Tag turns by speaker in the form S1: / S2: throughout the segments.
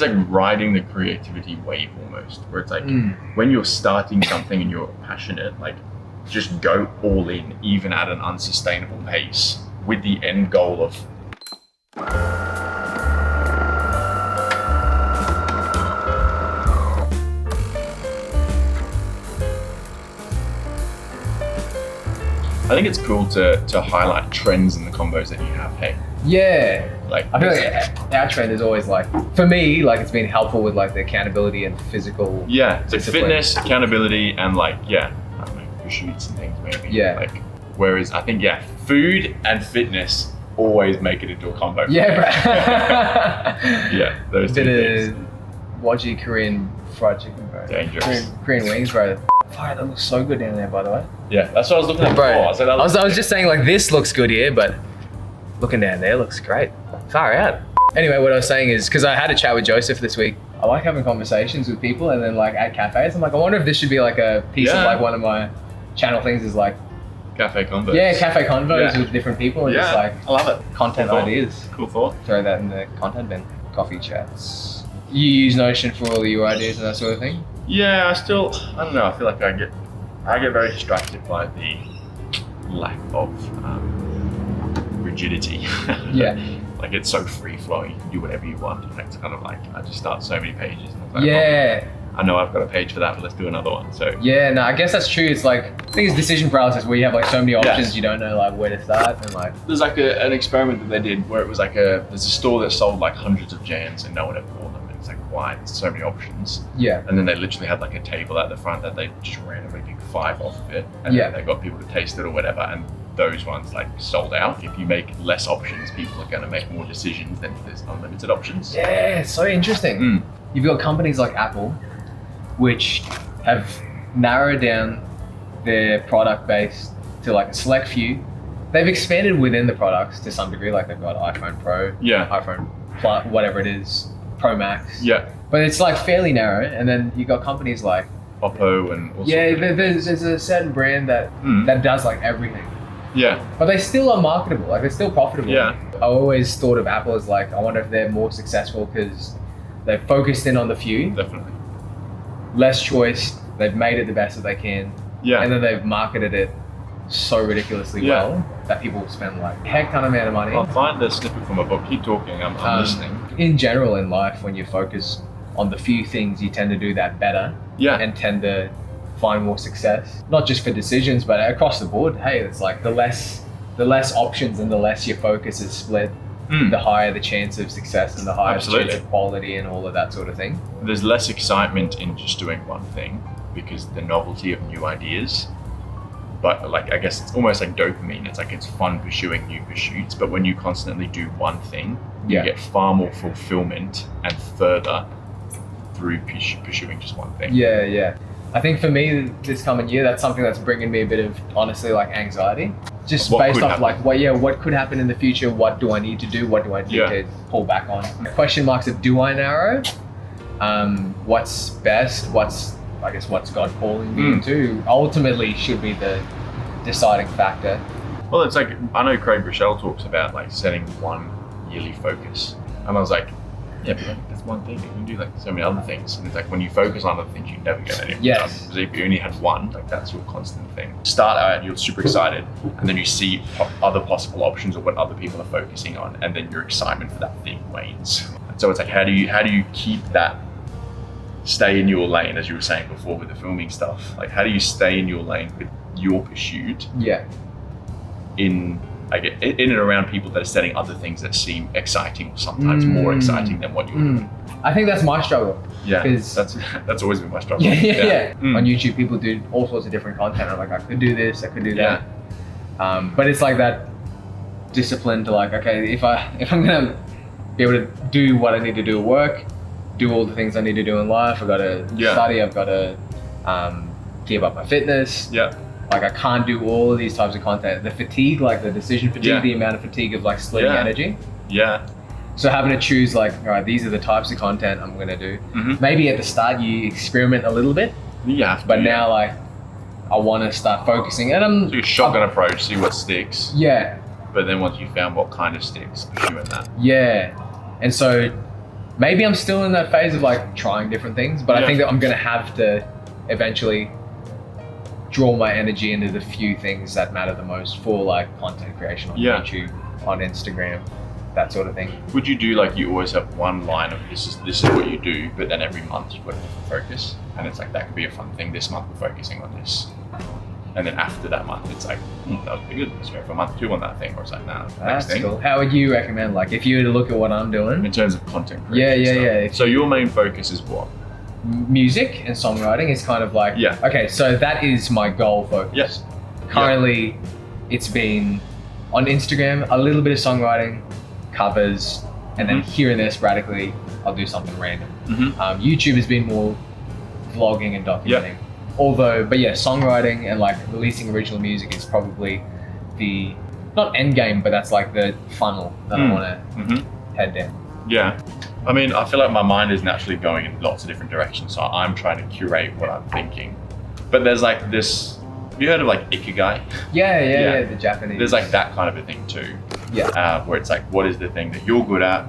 S1: it's like riding the creativity wave almost, where it's like when you're starting something and you're passionate, like just go all in, even at an unsustainable pace, with the end goal of I think it's cool to highlight trends in the convos that you have, hey?
S2: Yeah.
S1: Like,
S2: I feel like our trend is always like, for me, like it's been helpful with like the accountability and physical.
S1: Yeah, it's like
S2: discipline.
S1: fitness, accountability, and like, I don't know, pursuits and things maybe.
S2: Yeah.
S1: Like, whereas I think, food and fitness always make it into a combo.
S2: Yeah, bro.
S1: Yeah, those two
S2: Bit
S1: things.
S2: of Wagyu Korean fried chicken, bro.
S1: Dangerous.
S2: Korean wings, bro. Fire, that looks so good down there, by the way.
S1: Yeah, that's what I was looking at
S2: Bro,
S1: before.
S2: I was just saying like this looks good here, but looking down there looks great. Far out. Anyway, what I was saying is, because I had a chat with Joseph this week, I like having conversations with people and then like at cafes. I'm like, I wonder if this should be like a piece of like one of my channel things is like
S1: Cafe convos.
S2: Yeah, cafe convos with different people and just like
S1: I love it.
S2: content
S1: Cool
S2: ideas.
S1: Cool thought.
S2: Throw that in the content bin. Coffee chats. You use Notion for all your ideas and that sort of thing?
S1: Yeah, I don't know. I feel like I get very distracted by the lack of rigidity.
S2: Yeah.
S1: Like it's so free flowing, you can do whatever you want. And it's kind of like I just start so many pages. And it's like,
S2: Yeah.
S1: I know I've got a page for that, but let's do another one. So
S2: Yeah, no, I guess that's true. It's like, I think it's decision paralysis where you have like so many options, you don't know like where to start and like.
S1: there's like an experiment that they did where it was like there's a store that sold like hundreds of jams and no one ever bought them. And it's like, why? There's so many options.
S2: Yeah.
S1: And then they literally had like a table at the front that they just randomly picked 5 off of it. And then they got people to taste it or whatever. And those ones like sold out. If you make less options, people are going to make more decisions than if there's unlimited options.
S2: Yeah, it's so interesting. You've got companies like Apple, which have narrowed down their product base to like a select few. They've expanded within the products to some degree, like they've got iPhone Pro, iPhone Plus, whatever it is, Pro Max.
S1: Yeah.
S2: But it's like fairly narrow. And then you got companies like
S1: Oppo and all
S2: there's a certain brand that does like everything.
S1: Yeah.
S2: But they still are marketable, like they're still profitable.
S1: Yeah.
S2: I always thought of Apple as like, I wonder if they're more successful because they've focused in on the few.
S1: Definitely.
S2: Less choice, they've made it the best that they can.
S1: Yeah.
S2: And then they've marketed it so ridiculously well that people spend like a heck ton of amount of money.
S1: I'll find the snippet from a book. Keep talking, I'm listening.
S2: In general in life, when you focus on the few things, you tend to do that better.
S1: Yeah.
S2: And tend to find more success, not just for decisions, but across the board. Hey, it's like the less options and the less your focus is split, the higher the chance of success and the higher the chance of quality and all of that sort of thing.
S1: There's less excitement in just doing one thing because the novelty of new ideas. But like, I guess it's almost like dopamine. It's like, it's fun pursuing new pursuits, but when you constantly do one thing, you get far more fulfillment and further through pursuing just one thing.
S2: Yeah. I think for me this coming year, that's something that's bringing me a bit of, honestly, like anxiety. Just based off like, what could happen in the future? What do I need to do? What do I need to pull back on? Question marks of, do I narrow? What's best? What's God calling me into? Ultimately should be the deciding factor.
S1: Well, it's like, I know Craig Rochelle talks about like setting one yearly focus. And I was like, yeah, but like, that's one thing. You can do like so many other things. And it's like, when you focus on other things, you never get anything done. Because if you only had one, like that's your constant thing. Start out, you're super excited, and then you see other possible options or what other people are focusing on, and then your excitement for that thing wanes. And so it's like, how do you keep that, stay in your lane, as you were saying before with the filming stuff? Like, how do you stay in your lane with your pursuit?
S2: Yeah.
S1: In and around people that are setting other things that seem exciting, or sometimes more exciting than what you're doing.
S2: I think that's my struggle.
S1: Yeah, that's always been my struggle.
S2: Yeah. On YouTube, people do all sorts of different content. I'm like, I could do this, I could do that. But it's like that discipline to like, okay, if I'm gonna be able to do what I need to do at work, do all the things I need to do in life, I've got to study, I've got to keep up my fitness.
S1: Yeah.
S2: Like I can't do all of these types of content. The fatigue, like the decision fatigue, the amount of fatigue of like splitting energy.
S1: Yeah.
S2: So having to choose like, all right, these are the types of content I'm gonna do. Maybe at the start you experiment a little bit.
S1: Yeah.
S2: But now like, I want to start focusing, and
S1: so a shotgun approach, see what sticks.
S2: Yeah.
S1: But then once you found what kind of sticks, pursuing that.
S2: Yeah. And so maybe I'm still in that phase of like trying different things, but I think that I'm gonna have to eventually draw my energy into the few things that matter the most for like content creation on YouTube, on Instagram, that sort of thing.
S1: Would you do like, you always have one line of this is what you do, but then every month you put a different focus, and it's like that could be a fun thing. This month we're focusing on this, and then after that month it's like that was pretty good. Let's go for month 2 on that thing, or it's like
S2: that's cool. How would you recommend, like if you were to look at what I'm doing
S1: in terms of content creation?
S2: Yeah.
S1: So your main focus is what?
S2: Music and songwriting is kind of like okay, so that is my goal focus.
S1: Yes.
S2: Currently it's been on Instagram, a little bit of songwriting, covers, and then here and there sporadically I'll do something random. YouTube has been more vlogging and documenting. But yeah, songwriting and like releasing original music is probably the, not end game, but that's like the funnel that I want to head down.
S1: Yeah. I mean, I feel like my mind is naturally going in lots of different directions, so I'm trying to curate what I'm thinking. But there's like this, have you heard of like Ikigai?
S2: Yeah, the Japanese.
S1: There's like that kind of a thing too.
S2: Yeah.
S1: Where it's like, what is the thing that you're good at?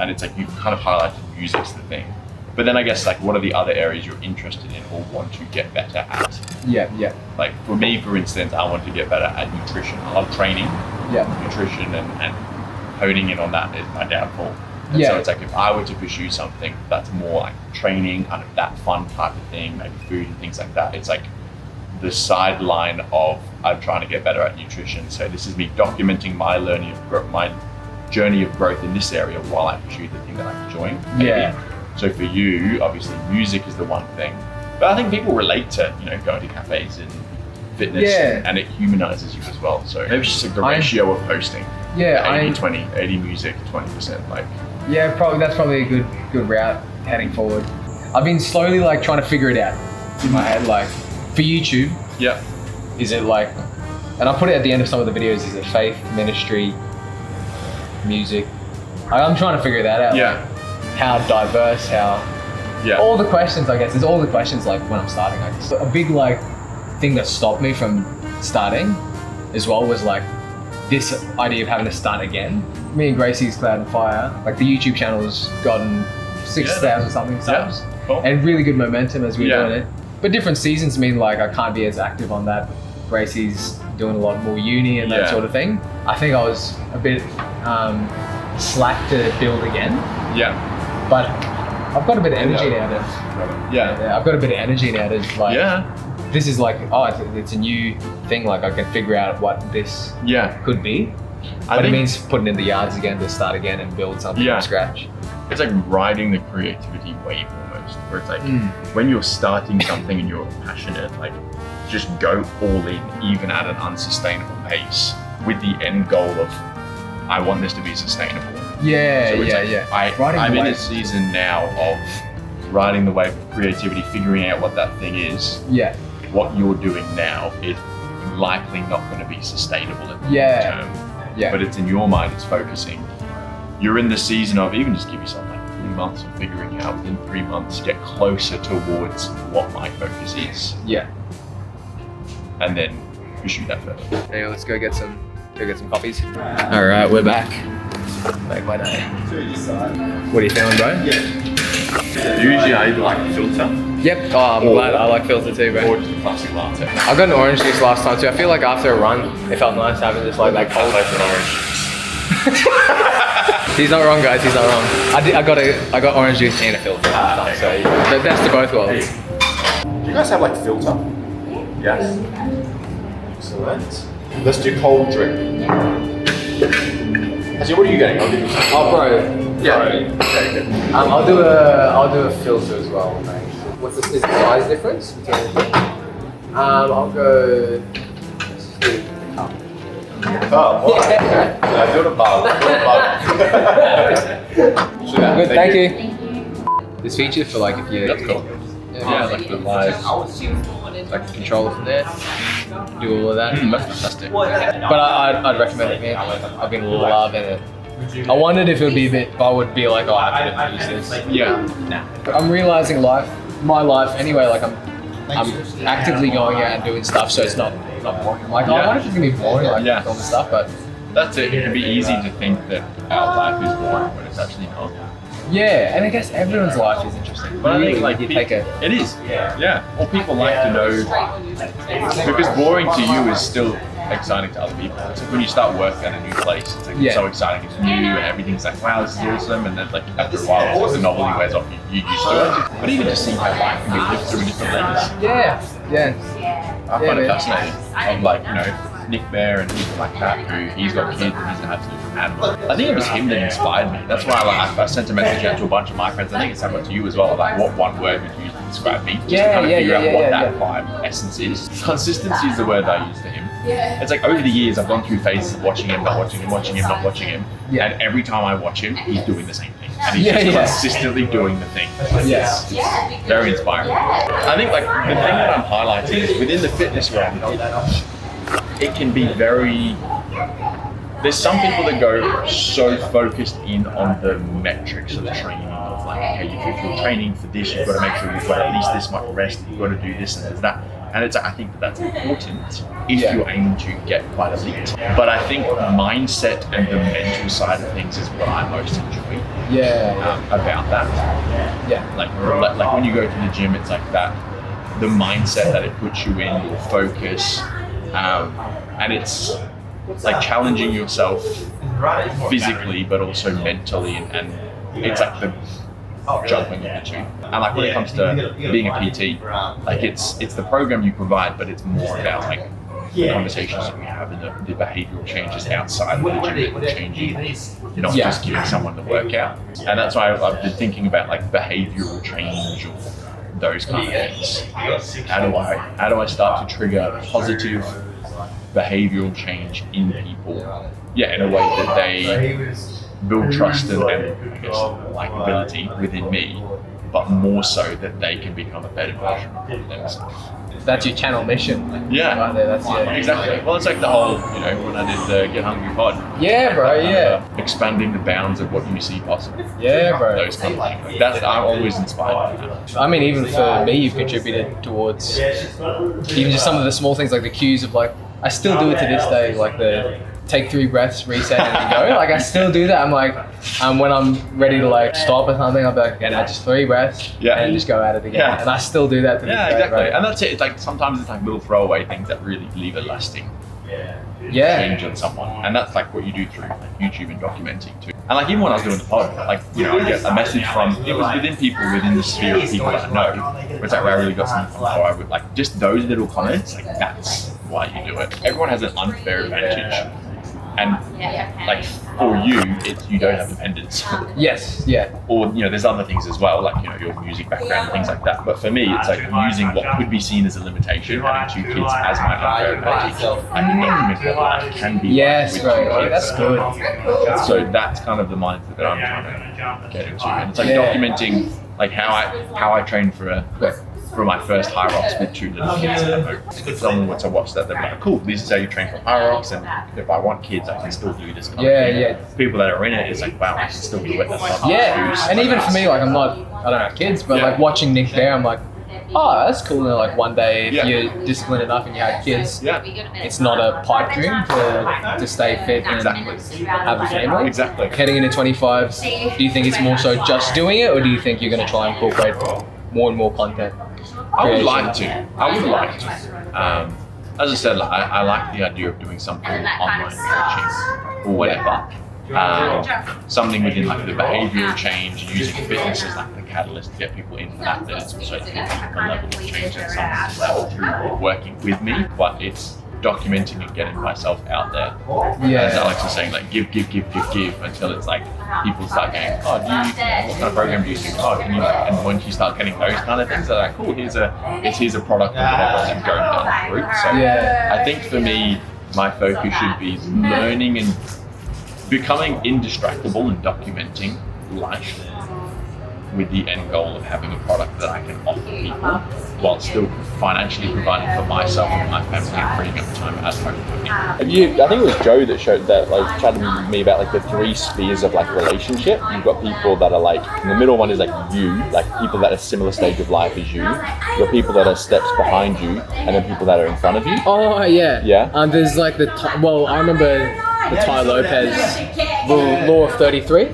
S1: And it's like, you kind of highlighted music's the thing. But then I guess like, what are the other areas you're interested in or want to get better at?
S2: Yeah.
S1: Like for me, for instance, I want to get better at nutrition. I love training. Nutrition and honing in on that is my downfall. And so it's like, if I were to pursue something that's more like training, kind of that fun type of thing, maybe food and things like that, it's like the sideline of I'm trying to get better at nutrition. So this is me documenting my learning of growth, my journey of growth in this area while I pursue the thing that I'm enjoying. So for you, obviously music is the one thing, but I think people relate to, going to cafes and fitness and it humanizes you as well. So maybe it's just like the ratio of posting. 80-20, 80 music, 20% like.
S2: Yeah, that's probably a good route heading forward. I've been slowly like trying to figure it out in my head, like for YouTube. Is it like, and I'll put it at the end of some of the videos, is it faith, ministry, music? I'm trying to figure that out. Like, how diverse, all the questions, I guess. There's all the questions like when I'm starting. I guess. A big like thing that stopped me from starting as well was like this idea of having to start again. Me and Gracie's Cloud and Fire, like the YouTube channel's gotten 6,000 something subs and really good momentum as we're doing it. But different seasons mean like I can't be as active on that. Gracie's doing a lot more uni and that sort of thing. I think I was a bit slack to build again. But I've got a bit of energy now to. I've got a bit of energy now to like. This is like, it's a new thing. Like I can figure out what this could be. But it means putting in the yards again to start again and build something from scratch.
S1: It's like riding the creativity wave almost, where it's like when you're starting something and you're passionate, like just go all in, even at an unsustainable pace, with the end goal of, I want this to be sustainable. I'm in a season now of riding the wave of creativity, figuring out what that thing is. What you're doing now is likely not going to be sustainable in the long term. But it's in your mind, it's focusing. You're in the season of, even just give yourself like 3 months of figuring out, within 3 months, get closer towards what my focus is. And then pursue that further.
S2: Hey, let's go get some coffees. All right, we're back. Make my day. What are you feeling, bro?
S1: Usually I either like filter.
S2: I'm glad. I like filter too, bro.
S1: Or just a classic latte.
S2: I got an orange juice last time too. I feel like after a run, it felt nice having just like that cold.
S1: An orange.
S2: He's not wrong, guys. He's not wrong. I got orange juice and a filter. So the best of both worlds.
S1: Do you guys have like filter? Yes. Excellent. Let's do cold drink. Actually, what are you getting?
S2: Bro.
S1: Okay, good.
S2: I'll do a filter as well, mate. Is the size difference between the two? I'll go. Let's just do the cup.
S1: I do the bar.
S2: Good, thank you. This feature for like if you.
S1: That's cool.
S2: Like the live. Like controller from there. Do all of that.
S1: That's fantastic.
S2: But I'd recommend it, man. I've been loving it. I wondered if it would be a bit. I would be like, I couldn't use this. I'm realizing my life anyway. Like I'm actively going out and doing stuff, so it's not boring. I'm like, I wonder if it's gonna be boring, like all the stuff. But
S1: that's it. It can be easy to think that our life is boring when it's actually not.
S2: Yeah, and I guess everyone's life is interesting.
S1: But I think like
S2: you take a...
S1: It is. Yeah. Or people like to know, because boring to you is still exciting to other people. It's like when you start work at a new place, it's like it's so exciting, it's new, and everything's like, wow, this is awesome. And then like after a while, it's like the novelty wears off. You used to it. But even just seeing how life can be lived through different lenses.
S2: Yeah.
S1: I find it fascinating. Of like, you know, Nick Bear and people like that, who he's got kids and he's an absolute animal. I think it was him that inspired me. That's why I sent a message out to a bunch of my friends. I think it's happened to you as well. Like, what one word would you describe me? Just to kind of figure out what that vibe essence is. Consistency is the word I use for him. It's like over the years I've gone through phases of watching him, not watching him, watching him, not watching him. And every time I watch him, he's doing the same thing. And he's just consistently doing the thing. It's very inspiring. I think like the thing that I'm highlighting is within the fitness realm, it can be very... There's some people that go so focused in on the metrics of the training of like, okay, if you're training for this, you've got to make sure you've got at least this much rest, you've got to do this and there's that. And it's, I think that's important if you're aiming to get quite elite. But I think mindset and the mental side of things is what I most enjoy about that. Like when you go to the gym, it's like that, the mindset that it puts you in, your focus, and it's like challenging yourself physically but also mentally, and it's like the juggling of the two. And like when it comes to being a PT, like it's the program you provide, but it's more about like the conversations that we have and the behavioral changes outside of the gym that we're changing. You're not just giving someone the workout. And that's why I've been thinking about like behavioral change or those kind of things. How do I start to trigger positive behavioral change in people, in a way that they build trust and I guess likability within me, but more so that they can become a better version of themselves.
S2: That's your channel mission. Right there, that's
S1: exactly. Well, it's like the whole, when I did the Get Hungry pod. Expanding the bounds of what you see possible. Those kind of things. I'm always inspired by that.
S2: I mean, even for me, you've contributed towards even just some of the small things, like the cues of like, I still do it to this day, like the take 3 breaths, reset, and go. Like I still do that. I'm like, when I'm ready to like stop or something, I'll be like, okay, now just 3 breaths, and just go at it again. And I still do that to this day,
S1: exactly.
S2: right?
S1: And that's it. It's like sometimes it's like little throwaway things that really leave a lasting change on someone, and that's like what you do through like YouTube and documenting too. And like even when I was doing the pod, like I get a message from it was within the sphere of people that I know. Where it's like where I really got something from, or I would like just those little comments. Like that's why you do it. Everyone has an unfair advantage, and like for you, you don't have dependence. Or there's other things as well, like your music background and things like that. But for me, it's like using what could be seen as a limitation, having 2 kids as my unfair advantage. I can document what life can be like with 2 kids.
S2: That's good.
S1: So that's kind of the mindset that I'm trying to get into, and it's like documenting like how I train for my first high rocks with 2 little kids at home. If someone were to watch that, they'd be like, cool, this is how you train for high rocks, and if I want kids, I can still do this kind of thing. People that are in it, it's like, wow, I can still do it.
S2: And even for me, like I don't have kids, but like watching Nick there, I'm like, oh, that's cool. And like one day, if you're disciplined enough and you have kids, it's not a pipe dream to stay fit and have a family.
S1: Exactly.
S2: Heading into 25, do you think it's more so just doing it, or do you think you're going to try and incorporate more and more content?
S1: I would like to. As I said, like, I like the idea of doing something online coaching or whatever. Something within like the behavioural change, using fitness as like the catalyst to get people into that. That it's also a level of change at some level through working with me, but it's documenting and getting myself out there. As Alex was saying, like give until it's like people start going, oh, do you, what kind of program do you think? Oh, can you like? And once you start getting those kind of things, they're like, cool, here's a product of whatever, and going down that route. So I think for me, my focus should be learning and becoming indistractable and documenting life with the end goal of having a product that I can offer people while still financially providing for myself and my family and freeing up time at home for me.
S3: I think it was Joe that showed that, like, chatted to me about like the 3 spheres of like relationship. You've got people that are like, in the middle one is like you, like people that are similar stage of life as you. You've got people that are steps behind you, and then people that are in front of you.
S2: Oh yeah. There's like
S3: the
S2: I remember the Ty Lopez law of 33.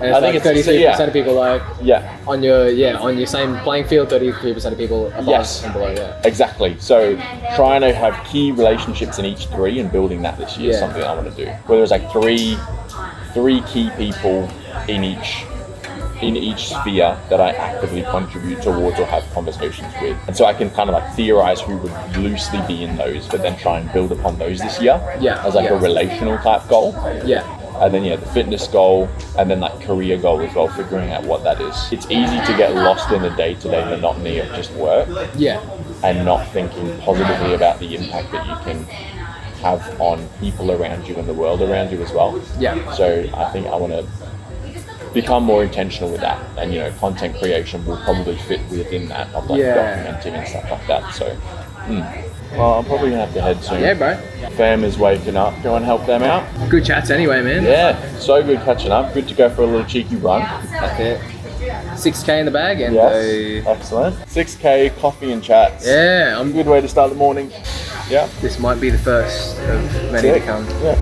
S2: And it's like 33% of people like
S3: yeah.
S2: on your same playing field, 33% of people above and below. Yeah.
S3: Exactly. So trying to have key relationships in each three and building that this year is something I want to do. Whether it's like three key people in each sphere that I actively contribute towards or have conversations with. And so I can kind of like theorize who would loosely be in those, but then try and build upon those this year as like a relational type goal.
S2: Yeah.
S3: And then the fitness goal, and then like career goal as well, figuring out what that is. It's easy to get lost in the day-to-day monotony of just work.
S2: Yeah.
S3: And not thinking positively about the impact that you can have on people around you and the world around you as well.
S2: Yeah.
S3: So I think I want to become more intentional with that, and content creation will probably fit within that of like documenting and stuff like that. So well, I'm probably gonna have to head soon.
S2: Yeah, bro.
S3: Fam is waking up. Go and help them out.
S2: Good chats anyway, man.
S3: Yeah, so good catching up. Good to go for a little cheeky run.
S2: That's it. 6K in the bag and
S3: excellent. 6K, coffee and chats.
S2: Yeah,
S3: Good way to start the morning. Yeah.
S2: This might be the first of many to come.
S3: Yeah.